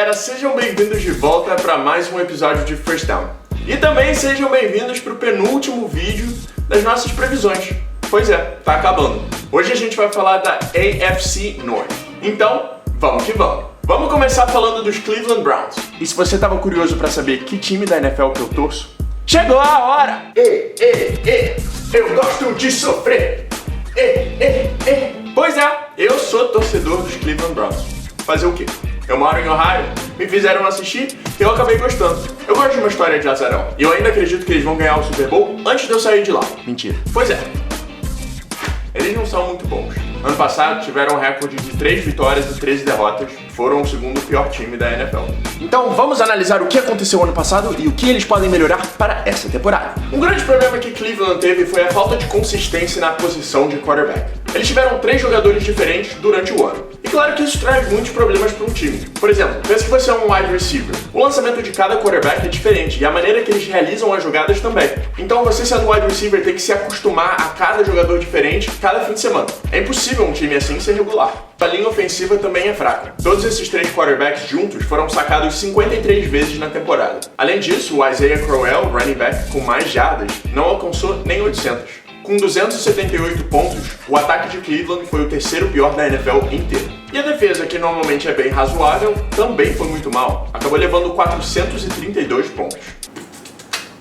galera, sejam bem-vindos de volta para mais um episódio de First Down. E também sejam bem-vindos para o penúltimo vídeo das nossas previsões. Pois é, tá acabando. Hoje a gente vai falar da AFC North. Então, vamos que vamos. Vamos começar falando dos Cleveland Browns. E se você estava curioso para saber que time da NFL que eu torço, chegou a hora! Eu gosto de sofrer! Pois é, eu sou torcedor dos Cleveland Browns. Fazer o quê? Eu moro em Ohio, me fizeram assistir e eu acabei gostando. Eu gosto de uma história de azarão. E eu ainda acredito que eles vão ganhar o Super Bowl antes de eu sair de lá. Mentira. Pois é. Eles não são muito bons. Ano passado tiveram um recorde de 3 vitórias e 13 derrotas. Foram o segundo pior time da NFL. Então vamos analisar o que aconteceu ano passado e o que eles podem melhorar para essa temporada. Um grande problema que Cleveland teve foi a falta de consistência na posição de quarterback. Eles tiveram 3 jogadores diferentes durante o ano. E claro que isso traz muitos problemas para um time. Por exemplo, pensa que você é um wide receiver. O lançamento de cada quarterback é diferente e a maneira que eles realizam as jogadas também. Então você sendo wide receiver tem que se acostumar a cada jogador diferente cada fim de semana. É impossível um time assim ser regular. A linha ofensiva também é fraca. Todos esses 3 quarterbacks juntos foram sacados 53 vezes na temporada. Além disso, o Isaiah Crowell, running back com mais jardas, não alcançou nem 800. Com 278 pontos, o ataque de Cleveland foi o terceiro pior da NFL inteira. E a defesa, que normalmente é bem razoável, também foi muito mal. Acabou levando 432 pontos.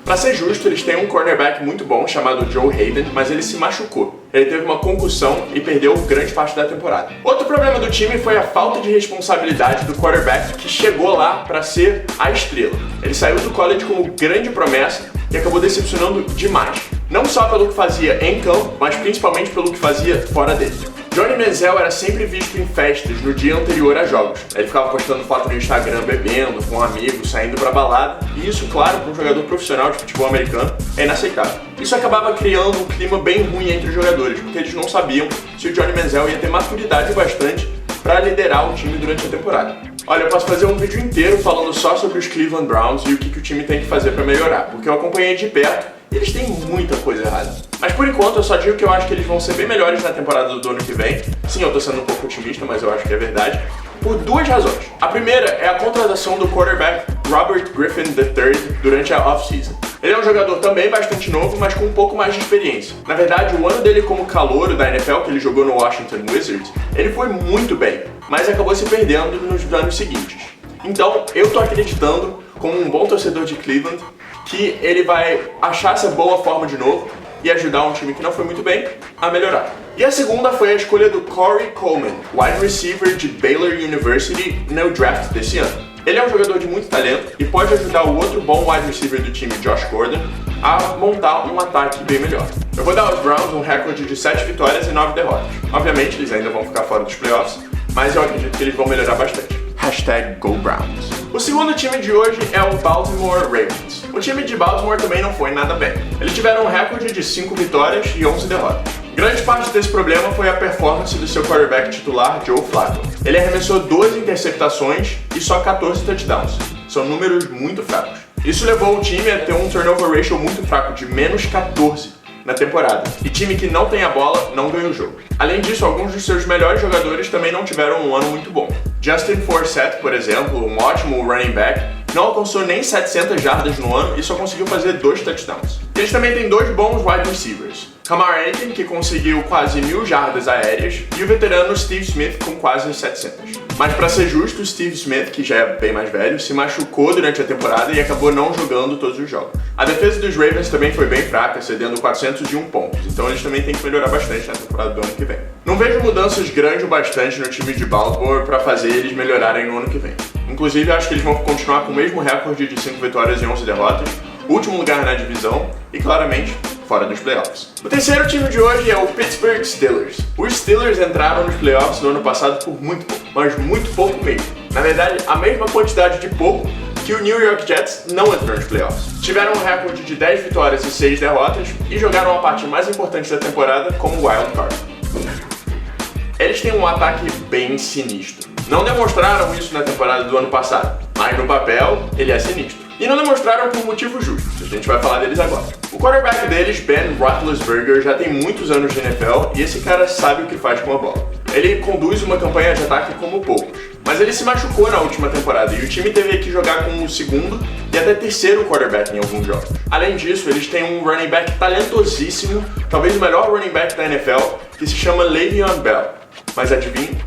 Pra ser justo, eles têm um cornerback muito bom chamado Joe Hayden, mas ele se machucou. Ele teve uma concussão e perdeu grande parte da temporada. Outro problema do time foi a falta de responsabilidade do quarterback que chegou lá para ser a estrela. Ele saiu do college como grande promessa e acabou decepcionando demais. Não só pelo que fazia em campo, mas principalmente pelo que fazia fora dele. Johnny Manziel era sempre visto em festas no dia anterior a jogos. Ele ficava postando foto no Instagram bebendo, com amigos, saindo pra balada. E isso, claro, para um jogador profissional de futebol americano, é inaceitável. Isso acabava criando um clima bem ruim entre os jogadores, porque eles não sabiam se o Johnny Manziel ia ter maturidade bastante para liderar o time durante a temporada. Olha, eu posso fazer um vídeo inteiro falando só sobre os Cleveland Browns e o que o time tem que fazer para melhorar, porque eu acompanhei de perto e eles têm muita coisa errada. Mas por enquanto eu só digo que eu acho que eles vão ser bem melhores na temporada do ano que vem. Sim, eu tô sendo um pouco otimista, mas eu acho que é verdade. Por 2 razões. A primeira é a contratação do quarterback Robert Griffin III durante a off-season. Ele é um jogador também bastante novo, mas com um pouco mais de experiência. Na verdade, o ano dele como calouro da NFL, que ele jogou no Washington Wizards, ele foi muito bem, mas acabou se perdendo nos anos seguintes. Então, eu tô acreditando, como um bom torcedor de Cleveland, que ele vai achar essa boa forma de novo e ajudar um time que não foi muito bem a melhorar. E a segunda foi a escolha do Corey Coleman, wide receiver de Baylor University, no draft desse ano. Ele é um jogador de muito talento e pode ajudar o outro bom wide receiver do time, Josh Gordon, a montar um ataque bem melhor. Eu vou dar aos Browns um recorde de 7 vitórias e 9 derrotas. Obviamente, eles ainda vão ficar fora dos playoffs, mas eu acredito que eles vão melhorar bastante. #GoBrowns. O segundo time de hoje é o Baltimore Ravens. O time de Baltimore também não foi nada bem. Eles tiveram um recorde de 5 vitórias e 11 derrotas. Grande parte desse problema foi a performance do seu quarterback titular, Joe Flacco. Ele arremessou 12 interceptações e só 14 touchdowns. São números muito fracos. Isso levou o time a ter um turnover ratio muito fraco, de menos 14 na temporada. E time que não tem a bola não ganha o jogo. Além disso, alguns dos seus melhores jogadores também não tiveram um ano muito bom. Justin Forsett, por exemplo, um ótimo running back, não alcançou nem 700 jardas no ano e só conseguiu fazer 2 touchdowns. Eles também têm 2 bons wide receivers. Kamar Aiken, que conseguiu quase 1000 jardas aéreas, e o veterano Steve Smith com quase 700. Mas para ser justo, o Steve Smith, que já é bem mais velho, se machucou durante a temporada e acabou não jogando todos os jogos. A defesa dos Ravens também foi bem fraca, cedendo 401 pontos, então eles também têm que melhorar bastante na temporada do ano que vem. Não vejo mudanças grandes o bastante no time de Baltimore para fazer eles melhorarem no ano que vem. Inclusive, acho que eles vão continuar com o mesmo recorde de 5 vitórias e 11 derrotas, último lugar na divisão e, claramente, fora dos playoffs. O terceiro time de hoje é o Pittsburgh Steelers. Os Steelers entraram nos playoffs no ano passado por muito pouco, mas muito pouco mesmo. Na verdade, a mesma quantidade de pouco que o New York Jets não entrou nos playoffs. Tiveram um recorde de 10 vitórias e 6 derrotas e jogaram a parte mais importante da temporada como wild card. Eles têm um ataque bem sinistro. Não demonstraram isso na temporada do ano passado, mas no papel ele é sinistro. E não demonstraram por motivos justos, a gente vai falar deles agora. O quarterback deles, Ben Roethlisberger, já tem muitos anos de NFL e esse cara sabe o que faz com a bola. Ele conduz uma campanha de ataque como poucos, mas ele se machucou na última temporada e o time teve que jogar com o segundo e até terceiro quarterback em alguns jogos. Além disso, eles têm um running back talentosíssimo, talvez o melhor running back da NFL, que se chama Le'Veon Bell. Mas adivinha?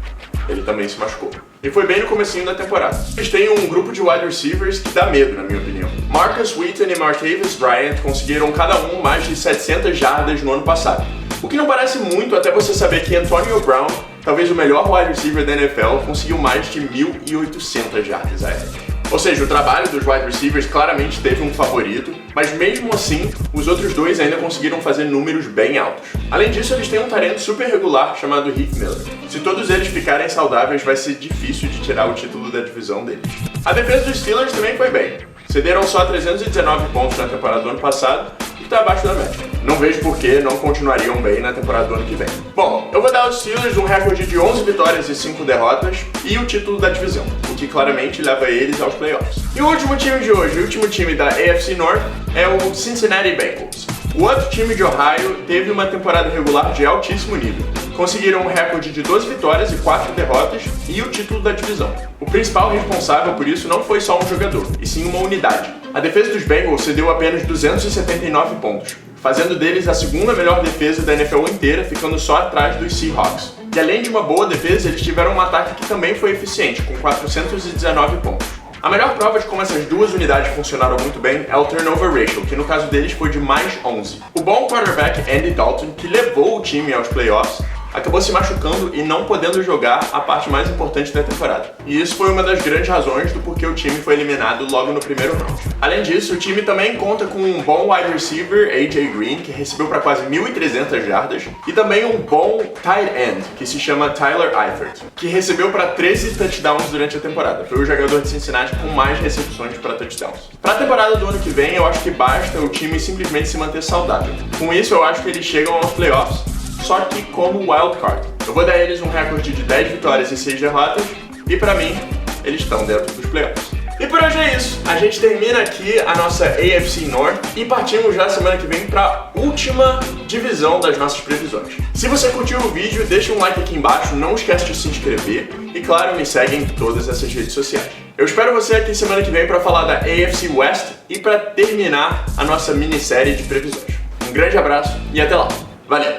Ele também se machucou. E foi bem no comecinho da temporada. Eles têm um grupo de wide receivers que dá medo, na minha opinião. Marcus Wheaton e Martavis Bryant conseguiram cada um mais de 700 jardas no ano passado. O que não parece muito até você saber que Antonio Brown, talvez o melhor wide receiver da NFL, conseguiu mais de 1.800 jardas aéreas. Ou seja, o trabalho dos wide receivers claramente teve um favorito, mas mesmo assim, os outros dois ainda conseguiram fazer números bem altos. Além disso, eles têm um talento super regular chamado Heath Miller. Se todos eles ficarem saudáveis, vai ser difícil de tirar o título da divisão deles. A defesa dos Steelers também foi bem. Cederam só 319 pontos na temporada do ano passado, e está abaixo da média. Não vejo por que não continuariam bem na temporada do ano que vem. Bom, eu vou dar aos Steelers um recorde de 11 vitórias e 5 derrotas e o título da divisão, o que claramente leva eles aos playoffs. E o último time de hoje, o último time da AFC North, é o Cincinnati Bengals. O outro time de Ohio teve uma temporada regular de altíssimo nível. Conseguiram um recorde de 12 vitórias e 4 derrotas e o título da divisão. O principal responsável por isso não foi só um jogador, e sim uma unidade. A defesa dos Bengals cedeu apenas 279 pontos, fazendo deles a segunda melhor defesa da NFL inteira, ficando só atrás dos Seahawks. E além de uma boa defesa, eles tiveram um ataque que também foi eficiente, com 419 pontos. A melhor prova de como essas duas unidades funcionaram muito bem é o turnover ratio, que no caso deles foi de mais 11. O bom quarterback Andy Dalton, que levou o time aos playoffs, acabou se machucando e não podendo jogar a parte mais importante da temporada. E isso foi uma das grandes razões do porquê o time foi eliminado logo no primeiro round. Além disso, o time também conta com um bom wide receiver, A.J. Green, que recebeu para quase 1.300 jardas, e também um bom tight end, que se chama Tyler Eifert, que recebeu para 13 touchdowns durante a temporada. Foi o jogador de Cincinnati com mais recepções para touchdowns. Para a temporada do ano que vem, eu acho que basta o time simplesmente se manter saudável. Com isso, eu acho que eles chegam aos playoffs, só que como wildcard. Eu vou dar eles um recorde de 10 vitórias e 6 derrotas, e pra mim, eles estão dentro dos playoffs. E por hoje é isso. A gente termina aqui a nossa AFC North e partimos já semana que vem para a última divisão das nossas previsões. Se você curtiu o vídeo, deixa um like aqui embaixo, não esquece de se inscrever e, claro, me segue em todas essas redes sociais. Eu espero você aqui semana que vem para falar da AFC West e para terminar a nossa minissérie de previsões. Um grande abraço e até lá. Valeu!